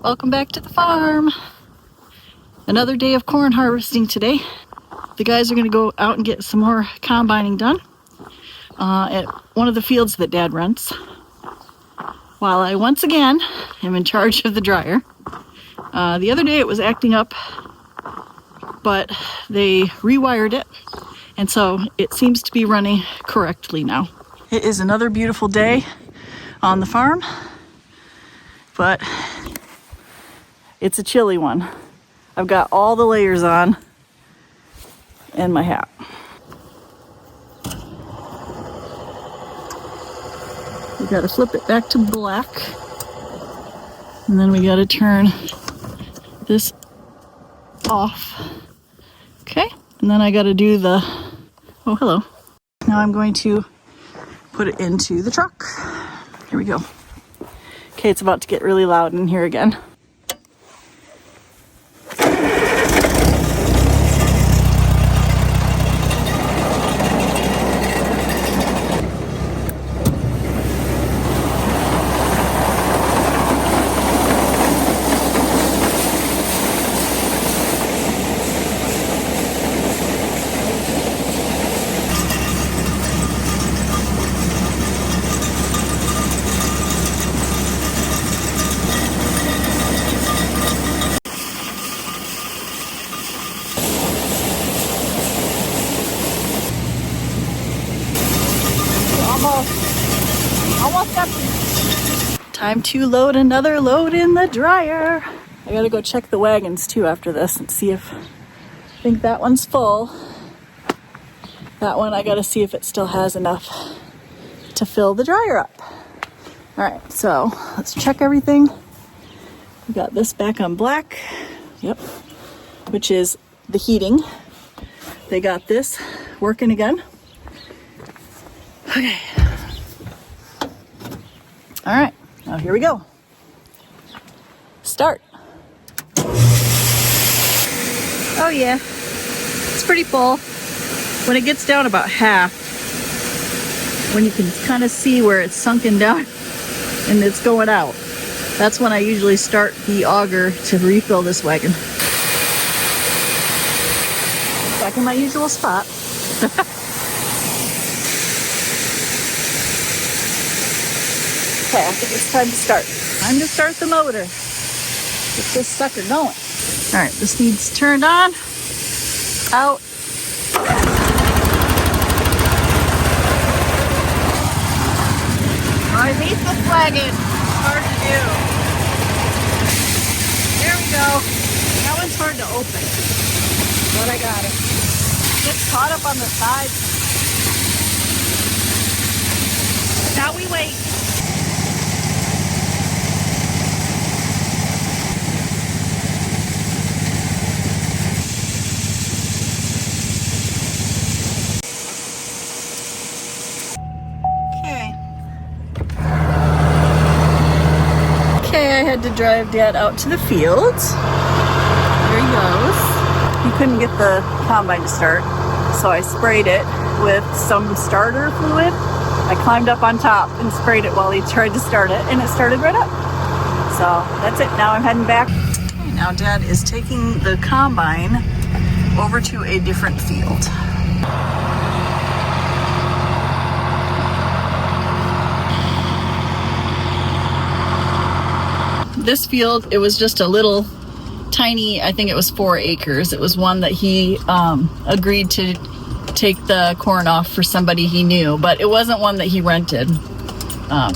Welcome back to the farm. Another day of corn harvesting today. The guys are going to go out and get some more combining done at one of the fields that Dad rents, while I once again am in charge of the dryer. The other day it was acting up, but they rewired it, and so it seems to be running correctly now. It is another beautiful day on the farm, but it's a chilly one. I've got all the layers on and my hat. We gotta flip it back to black, and then we gotta turn this off. Okay, and then I gotta do the, oh hello. Now I'm going to put it into the truck. Here we go. Okay, it's about to get really loud in here again. Almost up. Time to load another load in the dryer. I gotta go check the wagons too after this and see if, I think that one's full. That one I gotta see if it still has enough to fill the dryer up. All right, so let's check everything. We got this back on black, yep, which is the heating. They got this working again. Okay. All right, now here we go. Start. Oh yeah, it's pretty full. When it gets down about half, when you can kind of see where it's sunken down and it's going out, that's when I usually start the auger to refill this wagon. Back in my usual spot. Okay, I think it's time to start. Time to start the motor. Get this sucker going. All right, this needs turned on, out. I hate this wagon. It's hard to do. There we go. That one's hard to open, but I got it. Gets caught up on the sides. Now we wait. I had to drive Dad out to the fields. There he goes. He couldn't get the combine to start, so I sprayed it with some starter fluid. I climbed up on top and sprayed it while he tried to start it, and it started right up. So that's it. Now I'm heading back. Okay, now Dad is taking the combine over to a different field. This field, it was just a little tiny, I think it was 4 acres. It was one that he agreed to take the corn off for somebody he knew, but it wasn't one that he rented.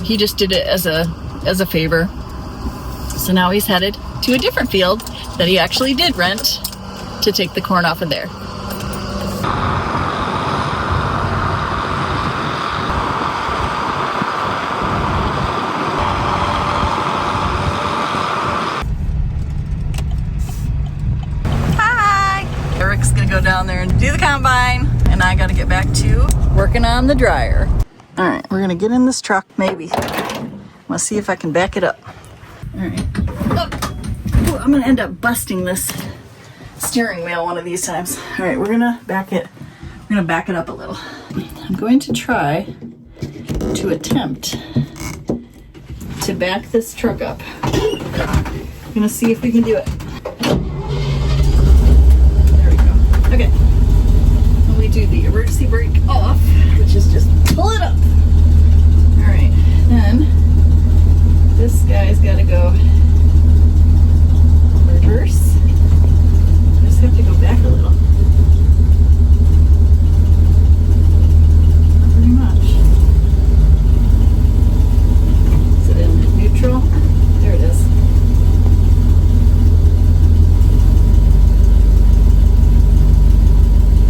He just did it as a favor. So now he's headed to a different field that he actually did rent to take the corn off of there. Eric's gonna go down there and do the combine, and I gotta get back to working on the dryer. All right, we're gonna get in this truck, maybe. I'm gonna see if I can back it up. All right. Oh, I'm gonna end up busting this steering wheel one of these times. All right, we're gonna back it up a little. I'm going to try to attempt to back this truck up Gonna see if we can do it. There we go. Okay. And we do the emergency brake off, which is just pull it up. Alright, then this guy's gotta go reverse. I just have to go back a little. Not very much. Is it in neutral? There it is.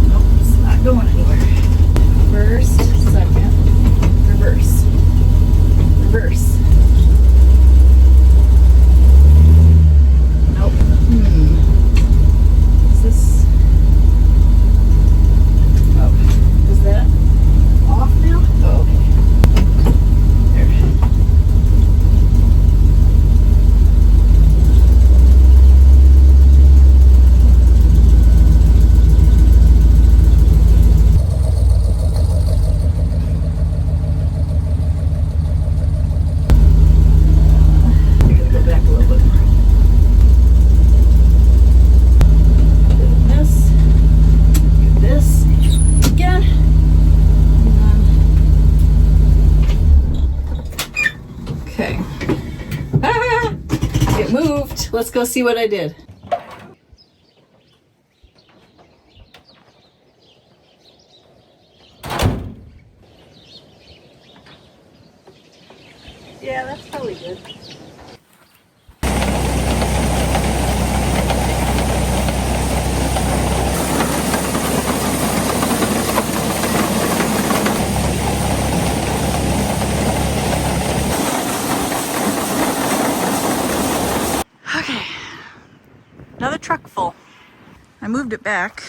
Nope, it's not going anywhere. First, second, reverse. Reverse. Nope. Is this... Oh, is that off now? Oh, okay. There. I gotta go back a little bit more. Do this again. Okay. Ah, it moved. Let's go see what I did. Yeah, that's probably good. Okay, another truck full. I moved it back,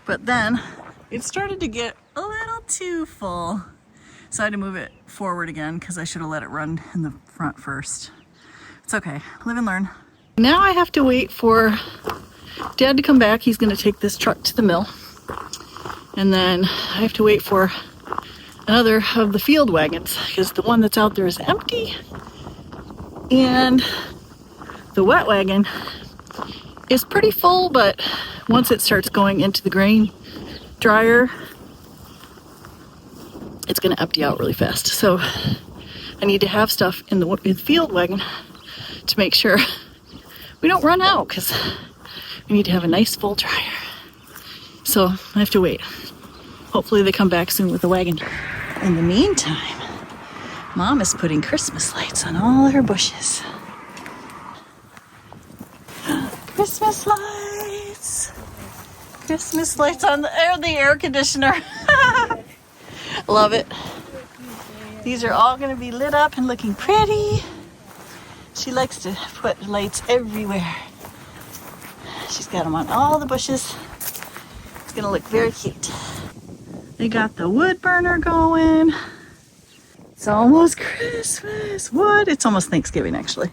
but then it started to get a little too full. So I had to move it forward again because I should have let it run in the front first. It's okay, live and learn. Now I have to wait for Dad to come back. He's gonna take this truck to the mill. And then I have to wait for another of the field wagons because the one that's out there is empty. And the wet wagon is pretty full, but once it starts going into the grain dryer, it's going to empty out really fast. So I need to have stuff in the field wagon to make sure we don't run out because we need to have a nice full dryer. So I have to wait. Hopefully they come back soon with the wagon. In the meantime, Mom is putting Christmas lights on all her bushes. Christmas lights! Christmas lights on the air conditioner. Love it. These are all going to be lit up and looking pretty. She likes to put lights everywhere. She's got them on all the bushes. It's going to look very cute. They got the wood burner going. It's almost Christmas. What? It's almost Thanksgiving, actually.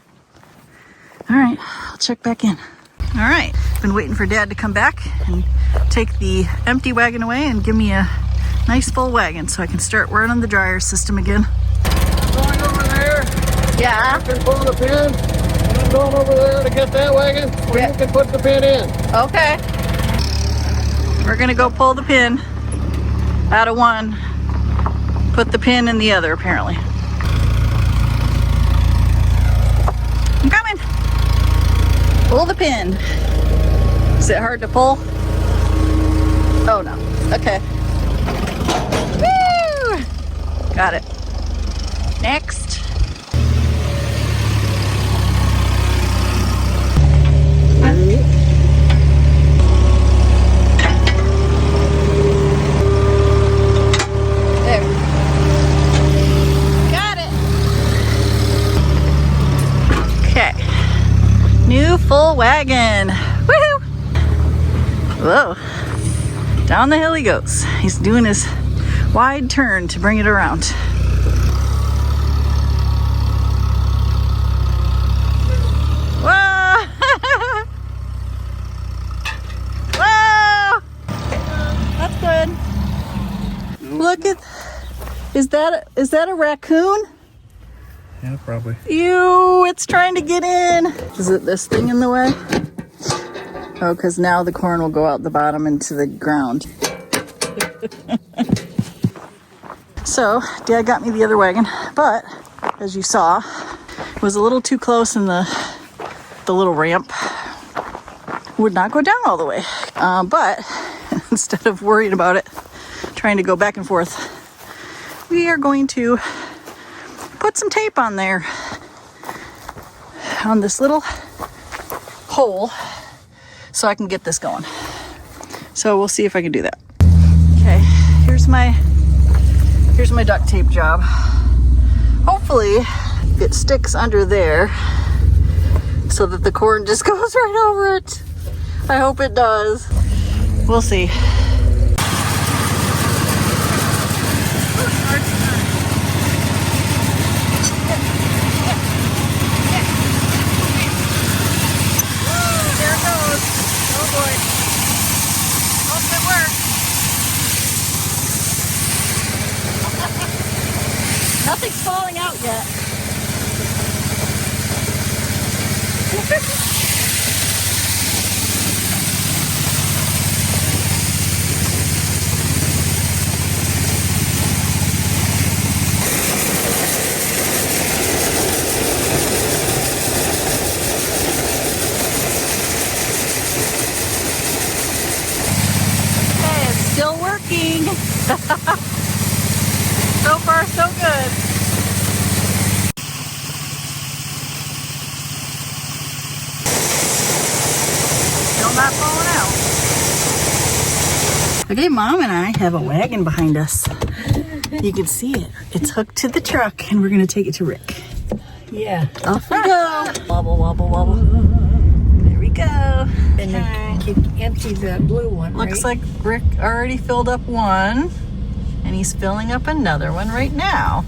All right, I'll check back in. All right, been waiting for Dad to come back and take the empty wagon away and give me a nice full wagon so I can start running the dryer system again. I'm going over there. Yeah. You can pull the pin. I'm going over there to get that wagon where Yeah. you can put the pin in. Okay. We're gonna go pull the pin out of one, put the pin in the other, apparently. I'm coming. Pull the pin. Is it hard to pull? Oh no. Okay. Woo! Got it. Next. There. Got it. Okay. New full wagon. Woohoo! Whoa. Down the hill he goes. He's doing his wide turn to bring it around. Whoa! Whoa! That's good. Look at, is that a raccoon? Yeah, probably. Ew, it's trying to get in. Is it this thing in the way? Oh, because now the corn will go out the bottom into the ground. So, Dad got me the other wagon, but as you saw, it was a little too close in the little ramp. Would not go down all the way. But instead of worrying about it, trying to go back and forth, we are going to put some tape on there, on this little hole, so I can get this going. So we'll see if I can do that. Okay, here's my duct tape job. Hopefully it sticks under there so that the corn just goes right over it. I hope it does. We'll see. Nothing's falling out yet. Okay, it's still working. So far, so good. Still not falling out. Okay, Mom and I have a wagon behind us. You can see it. It's hooked to the truck, and we're going to take it to Rick. Yeah. Off we go. Wobble, wobble, wobble. There we go. And then you empty the blue one, Looks right? like Rick already filled up one, and he's filling up another one right now.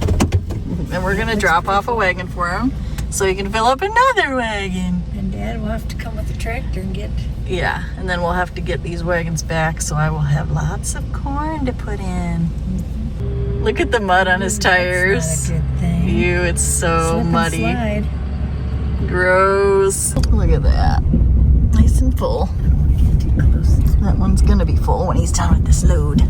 And we're gonna drop off a wagon for him so he can fill up another wagon. And Dad will have to come with the tractor and get... Yeah, and then we'll have to get these wagons back, so I will have lots of corn to put in. Look at the mud on his tires. That's not a good thing. Ew, it's so Slip and muddy. slide. Gross. Look at that. Nice and full. Too close. That one's gonna be full when he's done with this load. Dad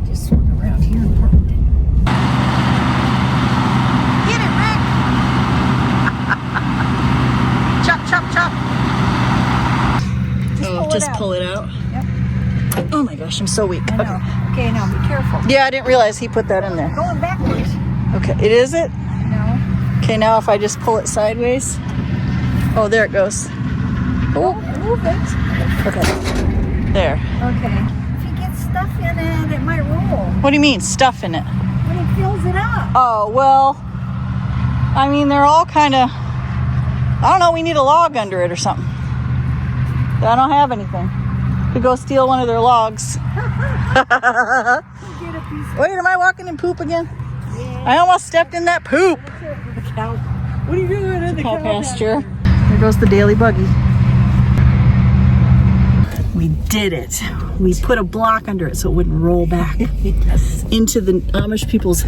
just swung around here and parked it. Get it, Rick! Chop, chop, chop! Just pull it out. Yep. Oh my gosh, I'm so weak. I know. Okay, now be careful. Yeah, I didn't realize he put that in there. Going backwards. Okay, it is it? No. Okay, now if I just pull it sideways. Oh, there it goes. Oh, move it. Okay. There. Okay. If you get stuff in it might roll. What do you mean, stuff in it? When it fills it up. Oh, well, I mean, they're all kind of, I don't know, we need a log under it or something. But I don't have anything. Could go steal one of their logs. Get a piece of Wait, am I walking in poop again? yeah. I almost stepped in that poop. The cow. What are you doing in the Cow cow pasture. There goes the daily buggy. We did it. We put a block under it so it wouldn't roll back Yes. into the Amish people's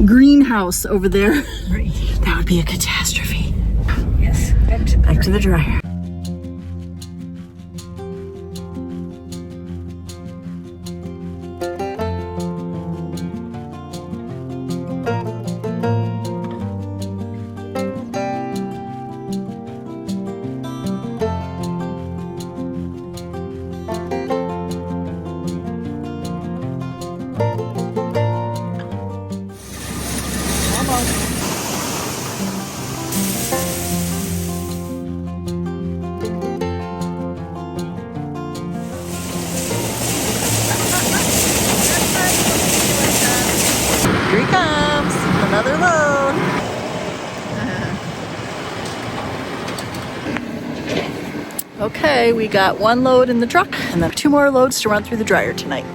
greenhouse over there. Right. That would be a catastrophe. Yes. Back to the dryer. Here he comes. Another load. Okay, we got one load in the truck and then 2 more loads to run through the dryer tonight.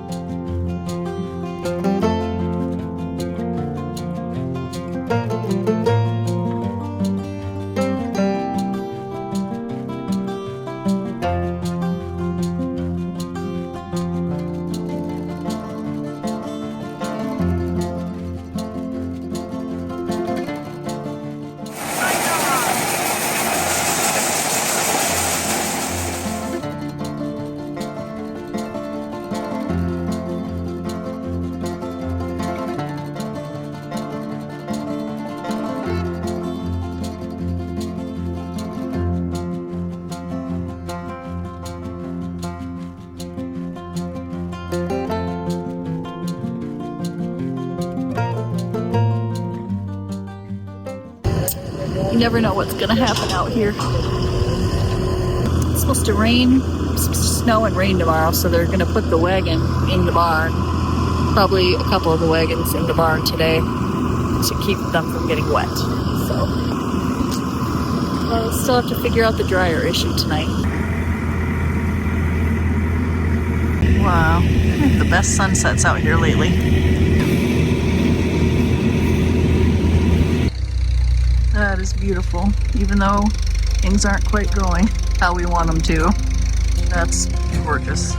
You never know what's gonna happen out here. It's supposed to rain, snow and rain tomorrow, so they're gonna put the wagon in the barn. Probably a couple of the wagons in the barn today to keep them from getting wet. So we'll still have to figure out the dryer issue tonight. Wow, the best sunsets out here lately. That is beautiful, even though things aren't quite going how we want them to. That's gorgeous.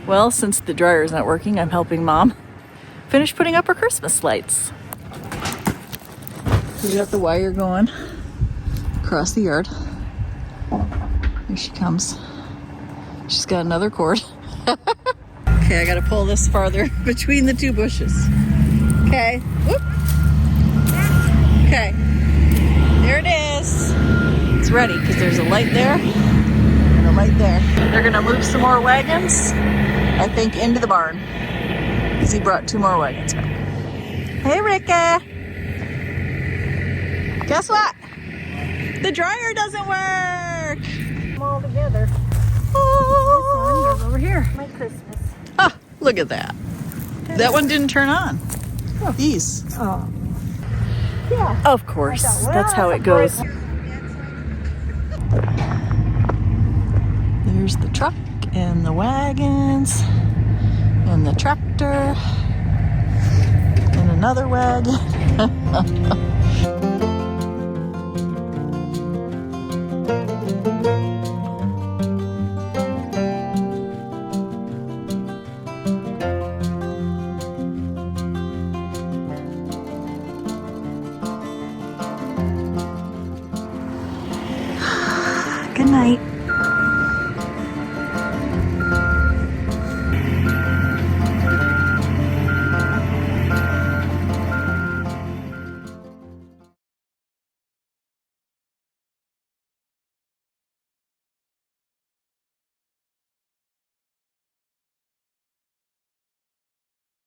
Well, since the dryer's not working, I'm helping Mom finish putting up her Christmas lights. We got the wire going across the yard. Here she comes. She's got another cord. Okay, I gotta pull this farther between the two bushes. Okay, whoop. Okay, there it is. It's ready because there's a light there and a light there. They're gonna move some more wagons, I think, into the barn, because he brought 2 more wagons back. Hey, Ricka! Guess what? The dryer doesn't work! Them all together. Oh. This one goes over here. My Christmas. Ah, look at that. That one didn't turn on. Oh. These. Oh. Yeah. Of course, I thought, well, that's how that's it a goes. bright There's the truck and the wagons and the tractor and another wagon.